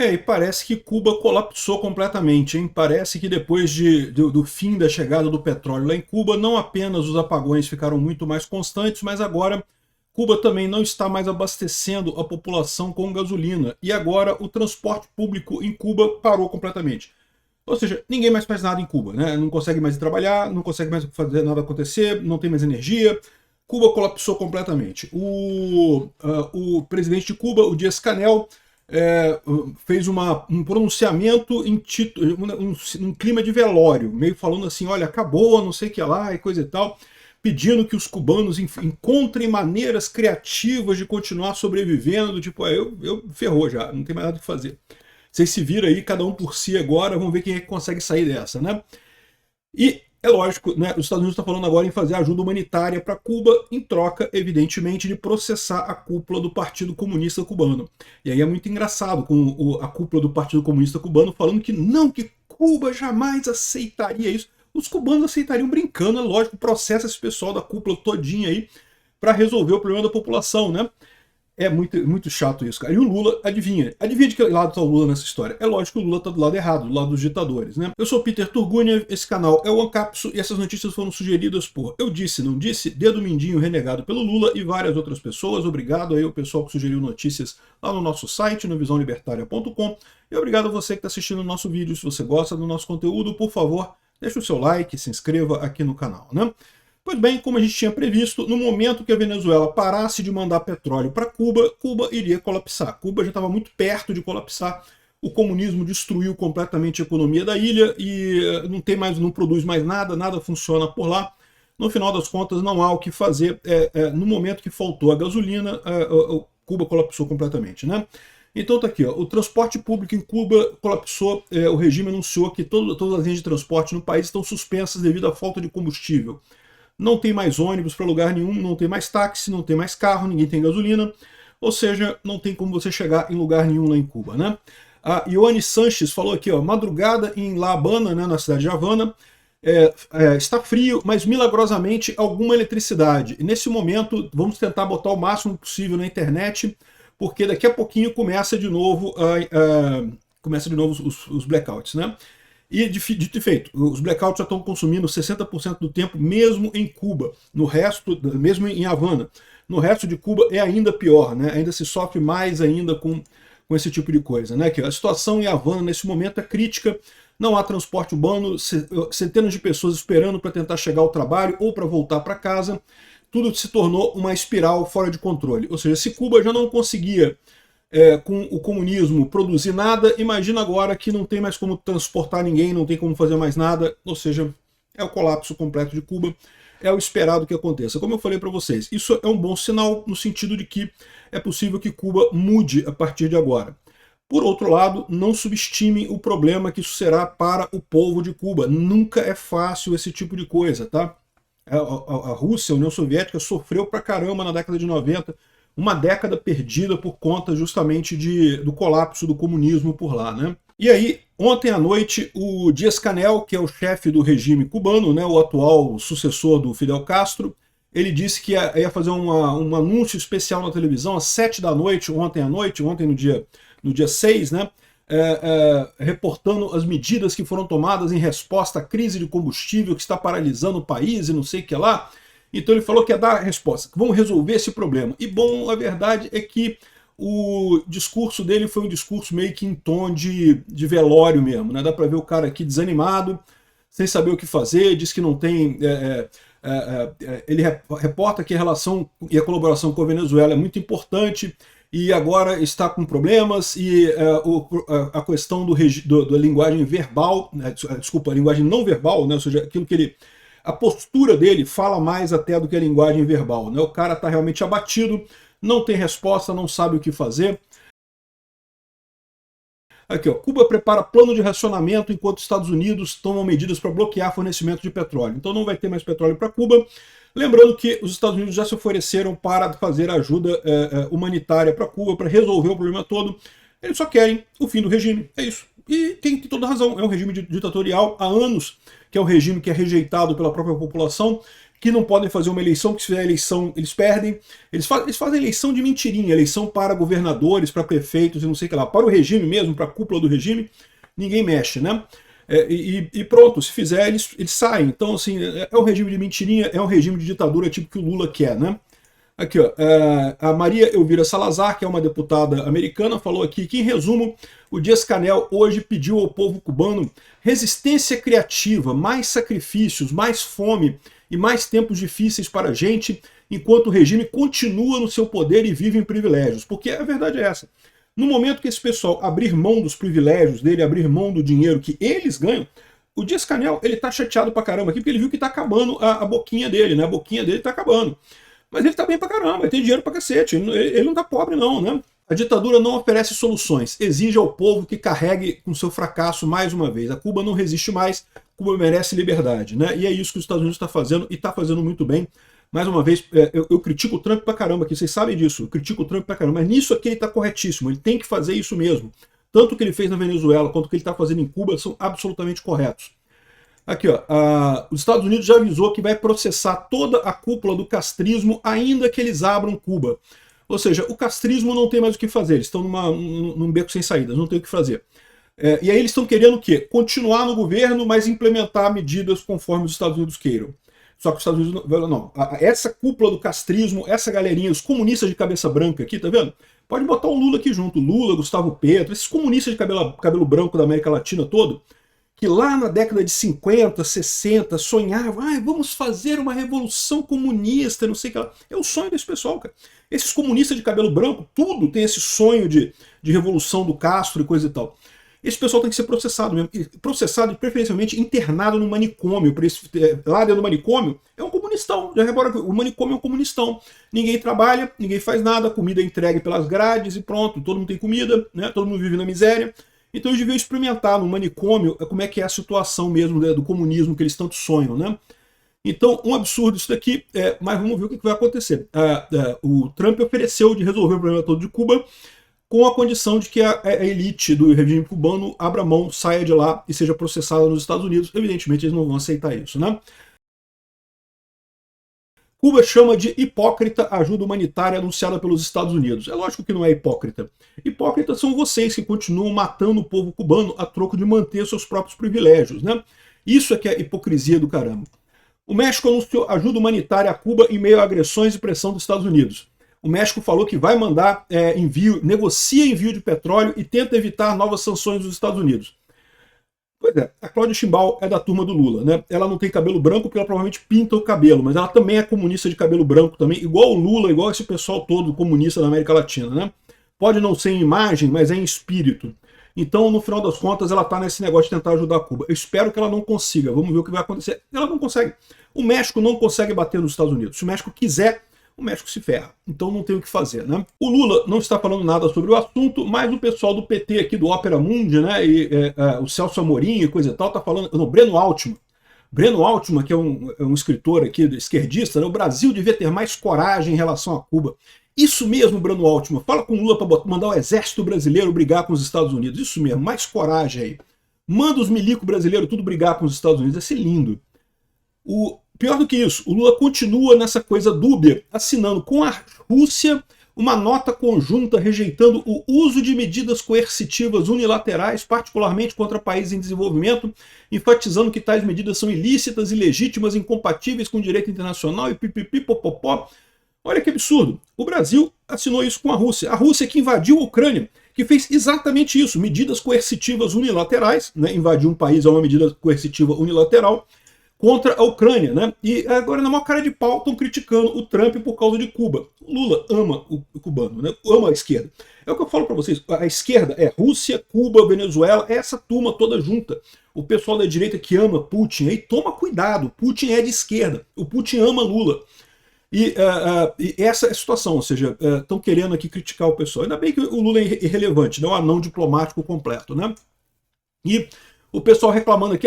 E parece que Cuba colapsou completamente, hein? Parece que depois do fim da chegada do petróleo lá em Cuba, não apenas os apagões ficaram muito mais constantes, mas agora Cuba também não está mais abastecendo a população com gasolina. E agora o transporte público em Cuba parou completamente. Ou seja, ninguém mais faz nada em Cuba, né? Não consegue mais trabalhar, não consegue mais fazer nada acontecer, não tem mais energia. Cuba colapsou completamente. O presidente de Cuba, o Dias-Canel, fez um pronunciamento em um clima de velório, meio falando assim, olha, acabou, não sei o que lá e coisa e tal, pedindo que os cubanos encontrem maneiras criativas de continuar sobrevivendo, tipo, eu ferrou já, não tem mais nada o que fazer. Vocês se viram aí, cada um por si agora, vamos ver quem é que consegue sair dessa, né? E é lógico, né, os Estados Unidos estão falando agora em fazer ajuda humanitária para Cuba, em troca, evidentemente, de processar a cúpula do Partido Comunista Cubano. E aí é muito engraçado, com a cúpula do Partido Comunista Cubano falando que não, que Cuba jamais aceitaria isso. Os cubanos aceitariam brincando, é lógico, processa esse pessoal da cúpula todinha aí para resolver o problema da população, né? É muito chato isso, cara. E o Lula, adivinha? Adivinha de que lado tá o Lula nessa história? É lógico que o Lula tá do lado errado, do lado dos ditadores, né? Eu sou Peter Turgunia, esse canal é o Ancapso e essas notícias foram sugeridas por Eu Disse, Não Disse, Dedo Mindinho renegado pelo Lula e várias outras pessoas. Obrigado aí ao pessoal que sugeriu notícias lá no nosso site, no visãolibertaria.com. E obrigado a você que está assistindo o nosso vídeo. Se você gosta do nosso conteúdo, por favor, deixe o seu like, se inscreva aqui no canal, né? Pois bem, como a gente tinha previsto, no momento que a Venezuela parasse de mandar petróleo para Cuba, Cuba iria colapsar. Cuba já estava muito perto de colapsar. O comunismo destruiu completamente a economia da ilha e não produz mais nada, nada funciona por lá. No final das contas, não há o que fazer. No momento que faltou a gasolina, Cuba colapsou completamente, né? Então tá aqui, ó, o transporte público em Cuba colapsou, o regime anunciou que todas as linhas de transporte no país estão suspensas devido à falta de combustível. Não tem mais ônibus para lugar nenhum, não tem mais táxi, não tem mais carro, ninguém tem gasolina, ou seja, não tem como você chegar em lugar nenhum lá em Cuba, né? A Ioane Sanches falou aqui, ó, madrugada em La Habana, né, na cidade de Havana, está frio, mas milagrosamente alguma eletricidade. E nesse momento, vamos tentar botar o máximo possível na internet, porque daqui a pouquinho começa de novo os blackouts, né? E dito e feito, os blackouts já estão consumindo 60% do tempo, mesmo em Cuba. No resto, mesmo em Havana. No resto de Cuba é ainda pior, né? Ainda se sofre mais ainda com esse tipo de coisa, né? Que a situação em Havana nesse momento é crítica. Não há transporte urbano, centenas de pessoas esperando para tentar chegar ao trabalho ou para voltar para casa. Tudo se tornou uma espiral fora de controle. Ou seja, se Cuba já não conseguia com o comunismo produzir nada, imagina agora que não tem mais como transportar ninguém, não tem como fazer mais nada, ou seja, é o colapso completo de Cuba, é o esperado que aconteça. Como eu falei para vocês, isso é um bom sinal no sentido de que é possível que Cuba mude a partir de agora. Por outro lado, não subestime o problema que isso será para o povo de Cuba. Nunca é fácil esse tipo de coisa, tá? A Rússia, a União Soviética, sofreu pra caramba na década de 90, uma década perdida por conta justamente do colapso do comunismo por lá, né? E aí, ontem à noite, o Dias-Canel, que é o chefe do regime cubano, né, o atual sucessor do Fidel Castro, ele disse que ia fazer um anúncio especial na televisão às 7 da noite, ontem à noite, ontem no dia 6, né? Reportando as medidas que foram tomadas em resposta à crise de combustível que está paralisando o país e não sei o que lá. Então ele falou que ia dar a resposta, vamos resolver esse problema. E bom, a verdade é que o discurso dele foi um discurso meio que em tom de velório mesmo, né? Dá para ver o cara aqui desanimado, sem saber o que fazer, diz que não tem... ele reporta que a relação e a colaboração com a Venezuela é muito importante, e agora está com problemas, e a questão da linguagem verbal, né, desculpa, a linguagem não verbal, né, ou seja, aquilo que ele... A postura dele fala mais até do que a linguagem verbal, né? O cara está realmente abatido, não tem resposta, não sabe o que fazer. Aqui, ó, Cuba prepara plano de racionamento enquanto Estados Unidos tomam medidas para bloquear fornecimento de petróleo. Então não vai ter mais petróleo para Cuba. Lembrando que os Estados Unidos já se ofereceram para fazer ajuda humanitária para Cuba, para resolver o problema todo. Eles só querem o fim do regime, é isso. E tem toda razão, é um regime ditatorial há anos, que é um regime que é rejeitado pela própria população, que não podem fazer uma eleição, porque se fizer eleição eles perdem. Eles fazem eleição de mentirinha, eleição para governadores, para prefeitos e não sei o que lá. Para o regime mesmo, para a cúpula do regime, ninguém mexe, né? E pronto, se fizer, eles saem. Então, assim, é um regime de mentirinha, é um regime de ditadura tipo que o Lula quer, né? Aqui, ó, a Maria Elvira Salazar, que é uma deputada americana, falou aqui que, em resumo, o Dias-Canel hoje pediu ao povo cubano resistência criativa, mais sacrifícios, mais fome e mais tempos difíceis para a gente, enquanto o regime continua no seu poder e vive em privilégios. Porque a verdade é essa. No momento que esse pessoal abrir mão dos privilégios dele, abrir mão do dinheiro que eles ganham, o Dias-Canel, ele tá chateado pra caramba aqui, porque ele viu que tá acabando a boquinha dele, né? A boquinha dele tá acabando. Mas ele tá bem pra caramba, ele tem dinheiro pra cacete, ele não tá pobre não, né? A ditadura não oferece soluções, exige ao povo que carregue com seu fracasso mais uma vez. A Cuba não resiste mais, Cuba merece liberdade, né? E é isso que os Estados Unidos está fazendo, e está fazendo muito bem. Mais uma vez, eu critico o Trump pra caramba aqui, vocês sabem disso, eu critico o Trump pra caramba, mas nisso aqui ele tá corretíssimo, ele tem que fazer isso mesmo. Tanto o que ele fez na Venezuela, quanto o que ele está fazendo em Cuba, são absolutamente corretos. Aqui, ó, os Estados Unidos já avisou que vai processar toda a cúpula do castrismo, ainda que eles abram Cuba. Ou seja, o castrismo não tem mais o que fazer, eles estão num beco sem saída, não tem o que fazer. E aí eles estão querendo o quê? Continuar no governo, mas implementar medidas conforme os Estados Unidos queiram. Só que os Estados Unidos não. Essa cúpula do castrismo, essa galerinha, os comunistas de cabeça branca aqui, tá vendo? Pode botar o Lula aqui junto, Lula, Gustavo Petro, esses comunistas de cabelo branco da América Latina todo, que lá na década de 50, 60, sonhavam, vamos fazer uma revolução comunista, não sei o que lá. É o sonho desse pessoal, cara. Esses comunistas de cabelo branco, tudo tem esse sonho de revolução do Castro e coisa e tal. Esse pessoal tem que ser processado mesmo. Processado e preferencialmente internado no manicômio. Lá dentro do manicômio é um comunistão. Já repara que o manicômio é um comunistão. Ninguém trabalha, ninguém faz nada, a comida é entregue pelas grades e pronto, todo mundo tem comida, né? Todo mundo vive na miséria. Então eles deviam experimentar no manicômio como é que é a situação mesmo, né, do comunismo que eles tanto sonham, né? Então, um absurdo isso daqui, mas vamos ver o que vai acontecer. O Trump ofereceu de resolver o problema todo de Cuba, com a condição de que a elite do regime cubano abra mão, saia de lá e seja processada nos Estados Unidos. Evidentemente, eles não vão aceitar isso, né? Cuba chama de hipócrita a ajuda humanitária anunciada pelos Estados Unidos. É lógico que não é hipócrita. Hipócritas são vocês que continuam matando o povo cubano a troco de manter seus próprios privilégios, né? Isso é que é hipocrisia do caramba. O México anunciou ajuda humanitária a Cuba em meio a agressões e pressão dos Estados Unidos. O México falou que vai mandar negocia envio de petróleo e tenta evitar novas sanções dos Estados Unidos. Pois é, a Cláudia Sheinbaum é da turma do Lula, né? Ela não tem cabelo branco porque ela provavelmente pinta o cabelo, mas ela também é comunista de cabelo branco também, igual o Lula, igual esse pessoal todo comunista da América Latina, né? Pode não ser em imagem, mas é em espírito. Então, no final das contas, ela tá nesse negócio de tentar ajudar Cuba. Eu espero que ela não consiga, vamos ver o que vai acontecer. Ela não consegue. O México não consegue bater nos Estados Unidos. Se o México quiser, o México se ferra. Então não tem o que fazer, né? O Lula não está falando nada sobre o assunto, mas o pessoal do PT aqui, do Ópera Mundi, né, o Celso Amorim e coisa e tal, tá falando... Não, Breno Altman. Breno Altman, que é um escritor aqui, esquerdista, né? O Brasil devia ter mais coragem em relação a Cuba. Isso mesmo, Breno Altman. Fala com o Lula para mandar o exército brasileiro brigar com os Estados Unidos. Isso mesmo, mais coragem aí. Manda os milicos brasileiros tudo brigar com os Estados Unidos. Vai ser lindo. Pior do que isso, o Lula continua nessa coisa dúbia, assinando com a Rússia uma nota conjunta rejeitando o uso de medidas coercitivas unilaterais, particularmente contra países em desenvolvimento, enfatizando que tais medidas são ilícitas, ilegítimas, incompatíveis com o direito internacional e pipipipopopó. Olha que absurdo. O Brasil assinou isso com a Rússia que invadiu a Ucrânia, que fez exatamente isso, medidas coercitivas unilaterais, né? Invadir um país é uma medida coercitiva unilateral, contra a Ucrânia, né? E agora, na maior cara de pau, estão criticando o Trump por causa de Cuba. O Lula ama o cubano, né? Ama a esquerda. É o que eu falo para vocês, a esquerda é Rússia, Cuba, Venezuela, é essa turma toda junta. O pessoal da direita que ama Putin, aí toma cuidado, Putin é de esquerda, o Putin ama Lula. E essa é a situação, ou seja, estão querendo aqui criticar o pessoal. Ainda bem que o Lula é irrelevante, não é um anão diplomático completo, né? E o pessoal reclamando aqui,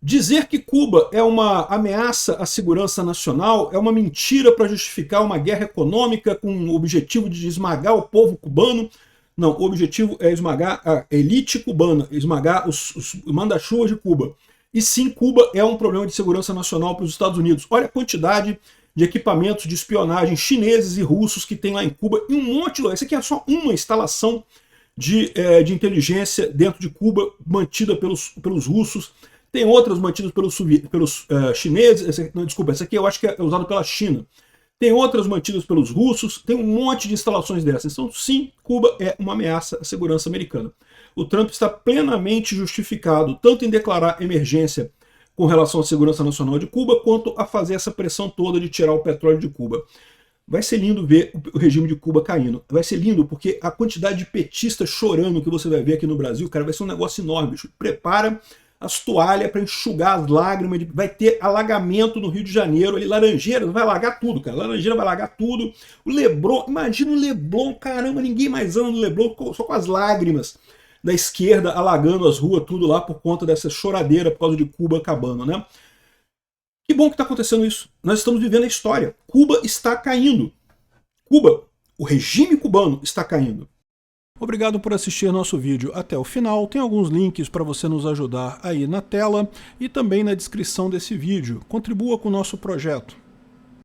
dizer que Cuba é uma ameaça à segurança nacional é uma mentira para justificar uma guerra econômica com o objetivo de esmagar o povo cubano. Não, o objetivo é esmagar a elite cubana, esmagar os manda-chuvas de Cuba. E sim, Cuba é um problema de segurança nacional para os Estados Unidos. Olha a quantidade de equipamentos de espionagem chineses e russos que tem lá em Cuba, e um monte de lugar. Isso aqui é só uma instalação de inteligência dentro de Cuba, mantida pelos russos. Tem outras mantidas pelos chineses. Desculpa, essa aqui eu acho que é usado pela China. Tem outras mantidas pelos russos, tem um monte de instalações dessas. Então, sim, Cuba é uma ameaça à segurança americana. O Trump está plenamente justificado, tanto em declarar emergência com relação à segurança nacional de Cuba, quanto a fazer essa pressão toda de tirar o petróleo de Cuba. Vai ser lindo ver o regime de Cuba caindo. Vai ser lindo porque a quantidade de petistas chorando que você vai ver aqui no Brasil, cara, vai ser um negócio enorme. Bicho. Prepara as toalhas para enxugar as lágrimas. Vai ter alagamento no Rio de Janeiro. Ali, Laranjeiras vai alagar tudo, cara. Laranjeira vai alagar tudo. O Leblon, imagina o Leblon, caramba, ninguém mais anda no Leblon, só com as lágrimas da esquerda alagando as ruas, tudo lá por conta dessa choradeira por causa de Cuba acabando, né? Que bom que está acontecendo isso. Nós estamos vivendo a história. Cuba está caindo. Cuba, o regime cubano está caindo. Obrigado por assistir nosso vídeo até o final. Tem alguns links para você nos ajudar aí na tela e também na descrição desse vídeo. Contribua com o nosso projeto.